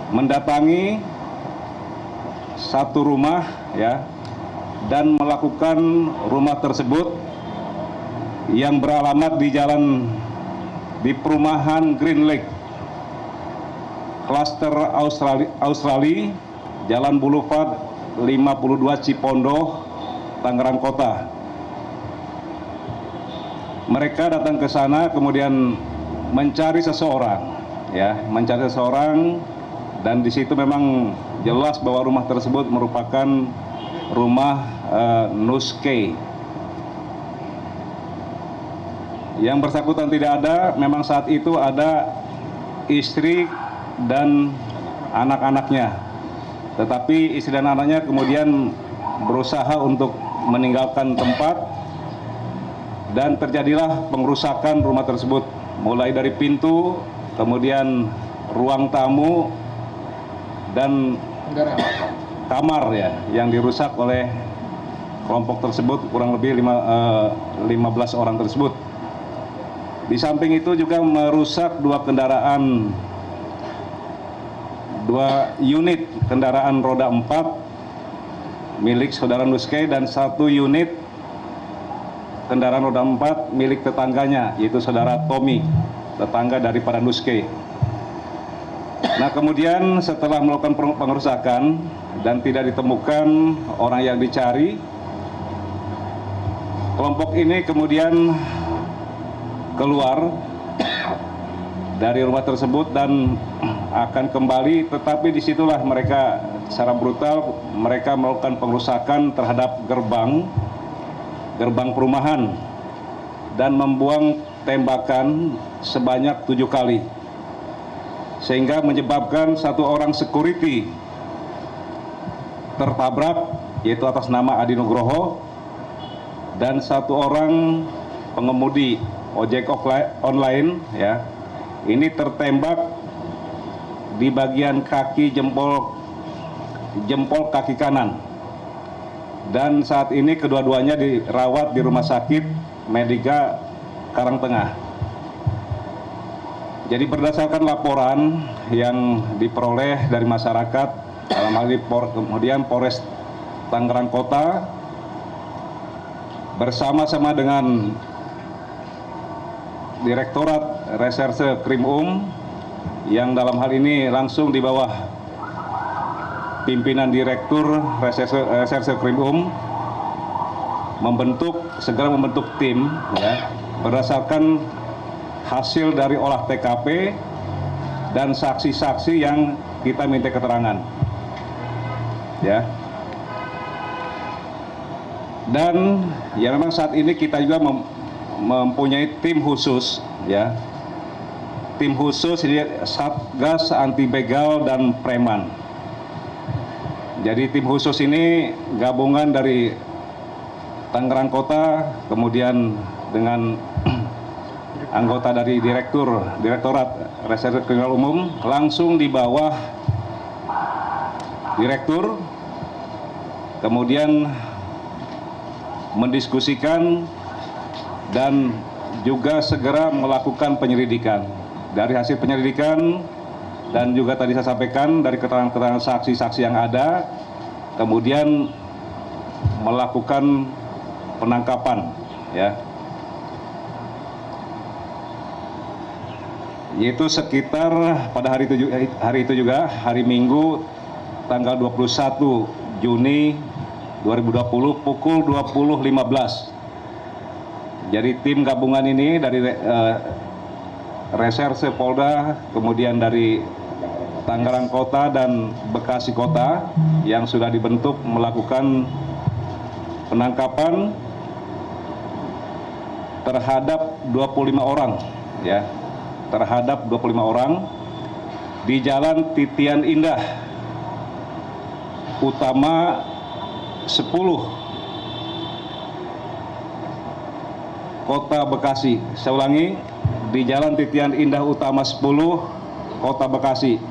mendatangi satu rumah ya dan melakukan rumah tersebut yang beralamat di perumahan Green Lake, Klaster Australia, Jalan Boulevard 52 Cipondoh, Tangerang Kota. Mereka datang ke sana kemudian mencari seseorang, dan di situ memang jelas bahwa rumah tersebut merupakan rumah Nuske. Yang bersangkutan tidak ada, memang saat itu ada istri dan anak-anaknya. Tetapi istri dan anaknya kemudian berusaha untuk meninggalkan tempat dan terjadilah pengerusakan rumah tersebut. Mulai dari pintu, kemudian ruang tamu dan kamar ya yang dirusak oleh kelompok tersebut, kurang lebih 15 orang tersebut. Di samping itu juga merusak dua unit kendaraan roda 4 milik saudara Nuske dan satu unit kendaraan roda 4 milik tetangganya, yaitu saudara Tommy, tetangga daripada Nuske. Nah, kemudian setelah melakukan pengerusakan dan tidak ditemukan orang yang dicari, kelompok ini kemudian keluar dari rumah tersebut dan akan kembali, tetapi disitulah mereka secara brutal mereka melakukan pengerusakan terhadap gerbang perumahan dan membuang tembakan sebanyak 7 kali, sehingga menyebabkan satu orang security tertabrak, yaitu atas nama Adi Nugroho, dan satu orang pengemudi ojek online ya ini tertembak di bagian kaki jempol kaki kanan, dan saat ini kedua-duanya dirawat di Rumah Sakit Medika Karangtengah. Jadi berdasarkan laporan yang diperoleh dari masyarakat, dalam hal ini kemudian Polres Tangerang Kota bersama-sama dengan Direktorat Reserse Krimum yang dalam hal ini langsung di bawah pimpinan Direktur Reserse Krimum segera membentuk tim ya, berdasarkan hasil dari olah TKP dan saksi-saksi yang kita minta keterangan ya. Dan ya memang saat ini kita juga mempunyai tim khusus ya. Tim khusus ini Satgas Anti Begal dan Preman. Jadi tim khusus ini gabungan dari Tangerang Kota, kemudian dengan anggota dari Direktorat Reserse Kriminal Umum langsung di bawah Direktur, kemudian mendiskusikan dan juga segera melakukan penyelidikan. Dari hasil penyelidikan dan juga tadi saya sampaikan dari keterangan-keterangan saksi-saksi yang ada, kemudian melakukan penangkapan ya. Yaitu sekitar pada hari itu juga hari Minggu tanggal 21 Juni 2020 pukul 20.15. Jadi tim gabungan ini dari Reserse Polda, kemudian dari Tangerang Kota dan Bekasi Kota yang sudah dibentuk melakukan penangkapan terhadap 25 orang ya. Terhadap 25 orang di Jalan Titian Indah Utama 10 Kota Bekasi. Saya ulangi, di Jalan Titian Indah Utama 10 Kota Bekasi,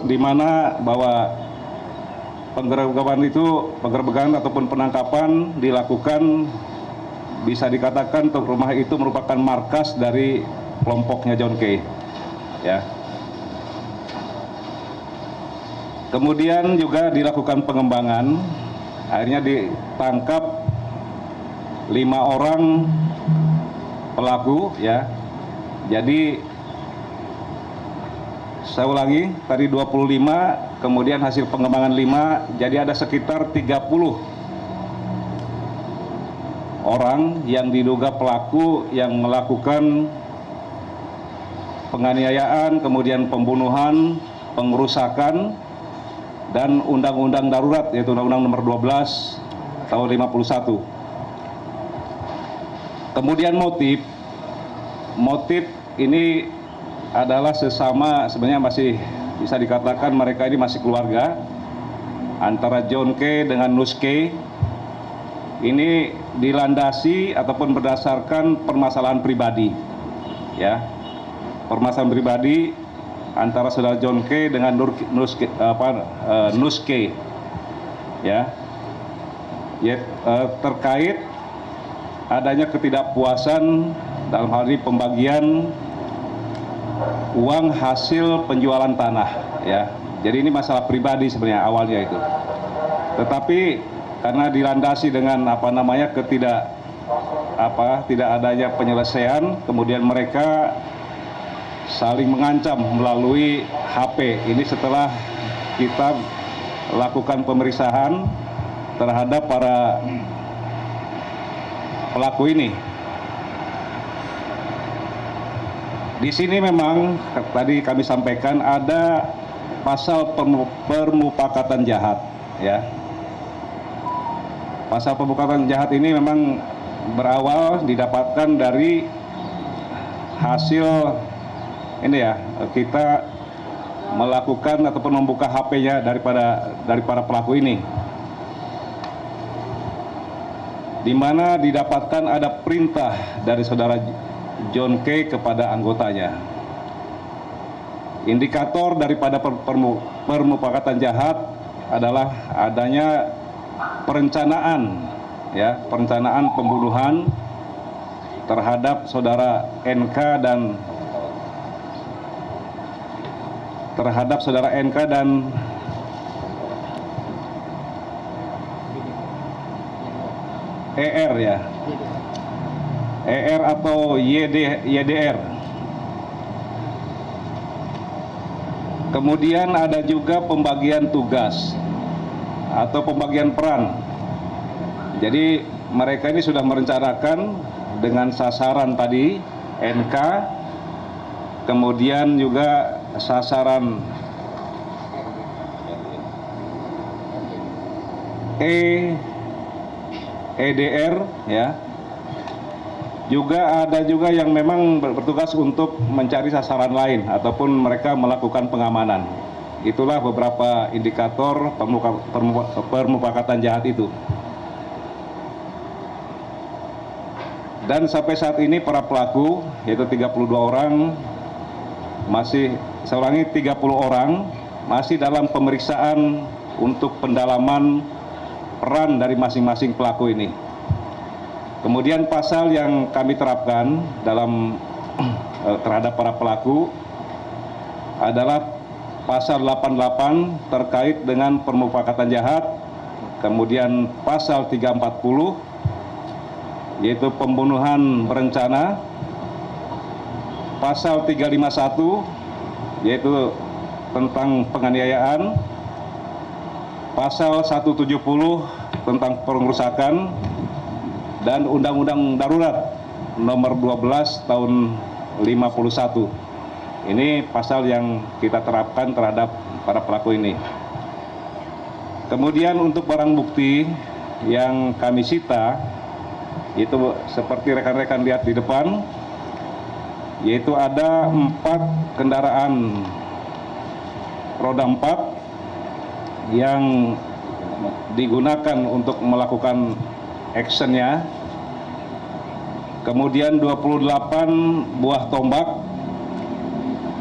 di mana bahwa penggerbekan ataupun penangkapan dilakukan, bisa dikatakan rumah itu merupakan markas dari kelompoknya John K. Ya. Kemudian juga dilakukan pengembangan, akhirnya ditangkap 5 orang pelaku ya. Jadi saya ulangi, tadi 25, kemudian hasil pengembangan 5, jadi ada sekitar 30 orang yang diduga pelaku yang melakukan penganiayaan, kemudian pembunuhan, pengerusakan, dan undang-undang darurat, yaitu Undang-Undang Nomor 12 Tahun 51. Kemudian motif ini adalah sesama, sebenarnya masih bisa dikatakan mereka ini masih keluarga, antara John K. dengan Nus K. Ini dilandasi ataupun berdasarkan permasalahan pribadi, ya, permasalahan pribadi antara saudara John K. dengan Nus K, ya, terkait adanya ketidakpuasan dalam hal ini pembagian uang hasil penjualan tanah, ya. Jadi ini masalah pribadi sebenarnya awalnya itu. Tetapi karena dilandasi dengan tidak adanya penyelesaian, kemudian mereka saling mengancam melalui HP. Ini setelah kita lakukan pemeriksaan terhadap para pelaku ini. Di sini memang tadi kami sampaikan ada pasal permufakatan jahat, ya. Pasal pemufakatan jahat ini memang berawal didapatkan dari hasil ini, ya, kita melakukan ataupun membuka HP-nya dari para pelaku ini, di mana didapatkan ada perintah dari saudara John K. kepada anggotanya. Indikator daripada permufakatan jahat adalah adanya perencanaan, ya, perencanaan pembunuhan terhadap saudara NK dan ER, ya, ER atau YDR. Kemudian ada juga pembagian tugas atau pembagian peran. Jadi mereka ini sudah merencanakan dengan sasaran tadi NK, kemudian juga sasaran EDR, ya. Juga ada juga yang memang bertugas untuk mencari sasaran lain ataupun mereka melakukan pengamanan. Itulah beberapa indikator permufakatan jahat itu. Dan sampai saat ini para pelaku, yaitu 32 orang, saya ulangi, 30 orang masih dalam pemeriksaan untuk pendalaman peran dari masing-masing pelaku ini. Kemudian pasal yang kami terapkan terhadap para pelaku adalah pasal 88 terkait dengan permufakatan jahat, kemudian pasal 340 yaitu pembunuhan berencana, pasal 351 yaitu tentang penganiayaan, pasal 170 tentang pengerusakan, dan Undang-Undang Darurat Nomor 12 Tahun 51. Ini pasal yang kita terapkan terhadap para pelaku ini. Kemudian untuk barang bukti yang kami sita, itu seperti rekan-rekan lihat di depan, yaitu ada 4 kendaraan roda 4 yang digunakan untuk melakukan actionnya. Kemudian 28 buah tombak,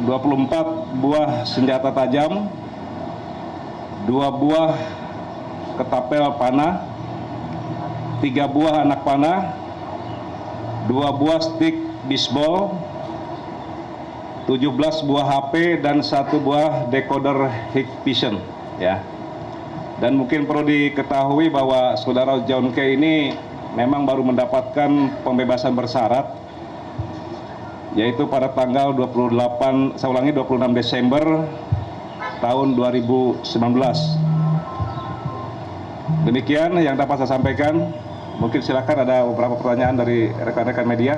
24 buah senjata tajam, 2 buah ketapel panah, 3 buah anak panah, 2 buah stik bisbol, 17 buah HP, dan 1 buah decoder Hikvision. ya. Dan mungkin perlu diketahui bahwa saudara John K. ini memang baru mendapatkan pembebasan bersyarat, yaitu pada tanggal 26 Desember tahun 2019. Demikian yang dapat saya sampaikan. Mungkin silakan ada beberapa pertanyaan dari rekan-rekan media.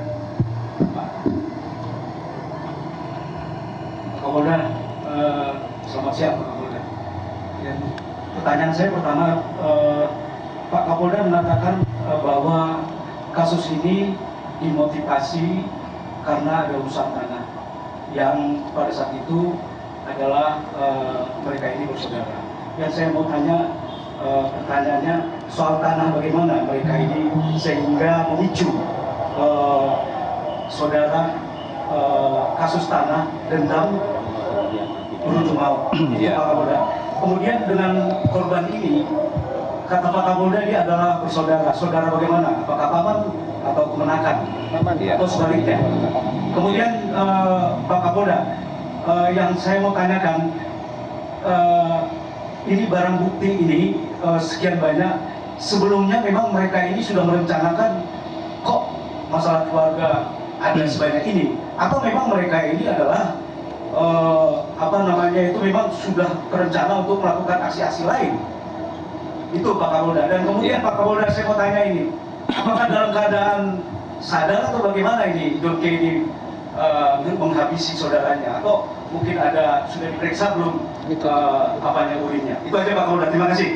Kapolda, selamat siang Pak Kapolda. Pertanyaan saya pertama, Pak Kapolda mengatakan bahwa kasus ini dimotivasi karena ada urusan tanah yang pada saat itu adalah mereka ini bersaudara. Yang saya mau tanya, pertanyaannya soal tanah, bagaimana mereka ini sehingga memicu saudara kasus tanah dendam berujung maut. Pak Kapolda. Kemudian dengan korban ini, kata Pak Kapolda dia adalah bersaudara. Saudara bagaimana? Apakah paman atau kemenakan? Atau sebaliknya? Kemudian Pak Kapolda, yang saya mau tanyakan, ini barang bukti ini sekian banyak. Sebelumnya memang mereka ini sudah merencanakan kok masalah keluarga ada sebanyak ini, atau memang mereka ini adalah itu memang sudah berencana untuk melakukan aksi-aksi lain. Itu Pak Kapolda. Dan kemudian Pak Kapolda, saya mau tanya ini, apakah dalam keadaan sadar atau bagaimana ini John K. ini menghabisi saudaranya, atau mungkin ada sudah diperiksa belum urinnya? Itu aja Pak Kapolda, terima kasih.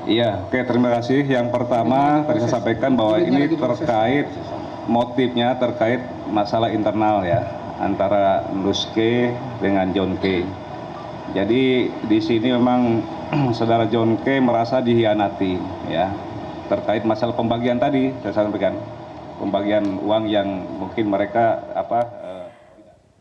Iya, oke, terima kasih. Yang pertama tadi saya sampaikan bahwa ini terkait motifnya terkait masalah internal ya, antara Nuske dengan John K. Jadi di sini memang saudara John K. merasa dihianati ya, terkait masalah pembagian tadi saya sampaikan, pembagian uang yang mungkin mereka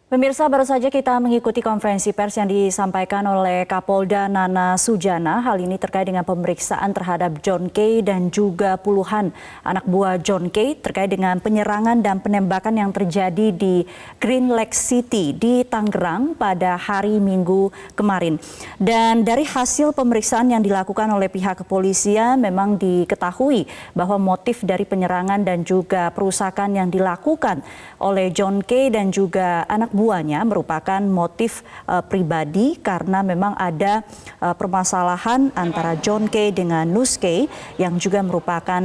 Pemirsa, baru saja kita mengikuti konferensi pers yang disampaikan oleh Kapolda Nana Sujana. Hal ini terkait dengan pemeriksaan terhadap John K. dan juga puluhan anak buah John K. terkait dengan penyerangan dan penembakan yang terjadi di Green Lake City di Tangerang pada hari Minggu kemarin. Dan dari hasil pemeriksaan yang dilakukan oleh pihak kepolisian memang diketahui bahwa motif dari penyerangan dan juga perusakan yang dilakukan oleh John K. dan juga anak buahnya merupakan motif pribadi karena memang ada permasalahan antara John K. dengan Nus K. yang juga merupakan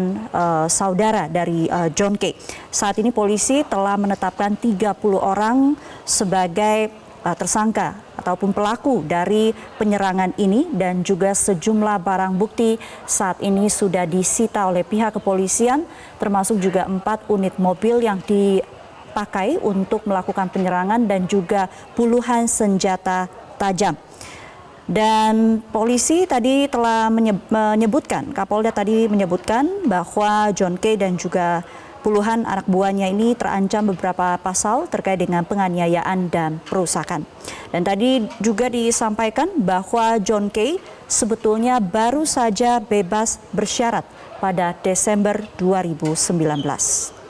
saudara dari John K. Saat ini polisi telah menetapkan 30 orang sebagai tersangka ataupun pelaku dari penyerangan ini, dan juga sejumlah barang bukti saat ini sudah disita oleh pihak kepolisian, termasuk juga 4 unit mobil yang dipakai untuk melakukan penyerangan dan juga puluhan senjata tajam. Dan polisi tadi telah menyebutkan, Kapolda tadi menyebutkan bahwa John K. dan juga puluhan anak buahnya ini terancam beberapa pasal terkait dengan penganiayaan dan perusakan. Dan tadi juga disampaikan bahwa John K. sebetulnya baru saja bebas bersyarat pada Desember 2019.